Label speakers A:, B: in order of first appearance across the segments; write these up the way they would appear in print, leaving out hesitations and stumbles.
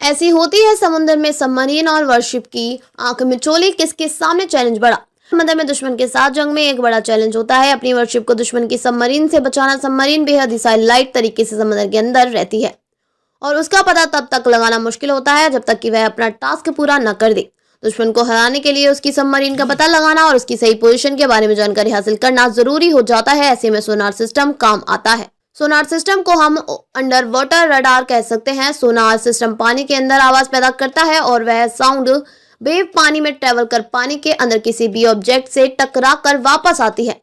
A: ऐसी होती है समुद्र में सबमरीन और वॉरशिप की आंख मिचौली, किसके सामने चैलेंज बड़ा। समंदर में दुश्मन के साथ जंग में एक बड़ा चैलेंज होता है अपनी वॉरशिप को दुश्मन की सबमरीन से बचाना। सबमरीन बेहद ही साइलेंट तरीके से समंदर के अंदर रहती है और उसका पता तब तक लगाना मुश्किल होता है जब तक कि वह अपना टास्क पूरा न कर दे। दुश्मन को हराने के लिए उसकी सबमरीन का पता लगाना और उसकी सही पोजीशन के बारे में जानकारी हासिल करना जरूरी हो जाता है। ऐसे में सोनार सिस्टम काम आता है। सोनार सिस्टम को हम अंडर वाटर रडार कह सकते हैं। सोनार सिस्टम पानी के अंदर आवाज पैदा करता है और वह साउंड वेव पानी में ट्रेवल कर पानी के अंदर किसी भी ऑब्जेक्ट से टकरा कर वापस आती है।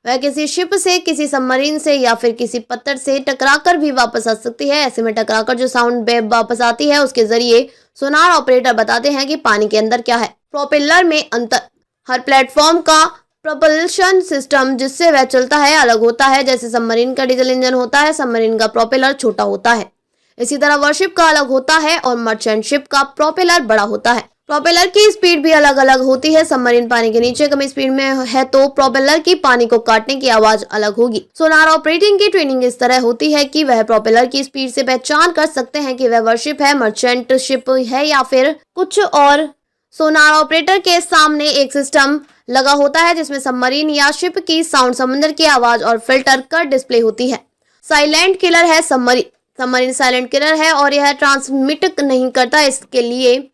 A: वह किसी शिप से, किसी सबमरीन से या फिर किसी पत्थर से टकराकर भी वापस आ सकती है। ऐसे में टकराकर जो साउंड वेव वापस आती है उसके जरिए सोनार ऑपरेटर बताते हैं कि पानी के अंदर क्या है। प्रोपेलर में अंतर। हर प्लेटफॉर्म का प्रोपल्शन सिस्टम जिससे वह चलता है अलग होता है। जैसे सबमरीन का डीजल इंजन होता है, सबमरीन का प्रोपेलर छोटा होता है। इसी तरह वॉरशिप का अलग होता है और मर्चेंट शिप का प्रोपेलर बड़ा होता है। प्रोपेलर की स्पीड भी अलग अलग होती है। सबमरीन पानी के नीचे कम स्पीड में है तो प्रोपेलर की पानी को काटने की आवाज अलग होगी। सोनार ऑपरेटिंग की ट्रेनिंग इस तरह होती है कि वह प्रोपेलर की स्पीड से पहचान कर सकते हैं कि वह वॉरशिप है, मर्चेंट शिप है या फिर कुछ और। सोनार ऑपरेटर के सामने एक सिस्टम लगा होता है जिसमें सबमरीन या शिप की साउंड, समुद्र की आवाज और फिल्टर कर डिस्प्ले होती है। साइलेंट किलर है सबमरीन। सबमरीन साइलेंट किलर है और यह ट्रांसमिट नहीं करता, इसके लिए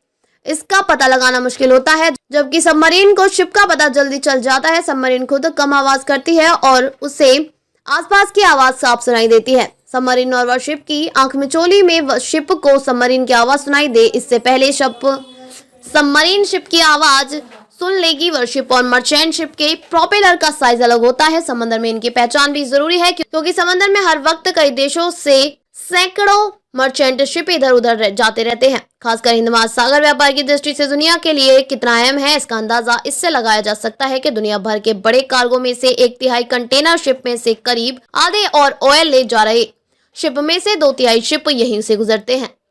A: इसका पता लगाना मुश्किल होता है। जबकि सबमरीन को शिप का पता जल्दी चल जाता है। सबमरीन खुद कम आवाज करती है और उसे आसपास की आवाज साफ सुनाई देती है। सबमरीन और वॉरशिप की आंख मिचौली में शिप को सबमरीन की आवाज सुनाई दे इससे पहले सबमरीन शिप की आवाज सुन लेगी। वॉरशिप और मर्चेंट शिप के प्रोपेलर का साइज अलग होता है। समंदर में इनकी पहचान भी जरूरी है क्योंकि समंदर में हर वक्त कई देशों से सैकड़ों मर्चेंट शिप इधर उधर जाते रहते हैं। खासकर हिंद महासागर व्यापार की दृष्टि से दुनिया के लिए कितना अहम है इसका अंदाजा इससे लगाया जा सकता है कि दुनिया भर के बड़े कार्गो में से 1/3 कंटेनर शिप में से करीब आधे और ऑयल ले जा रहे शिप में से 2/3 शिप यहीं से गुजरते हैं।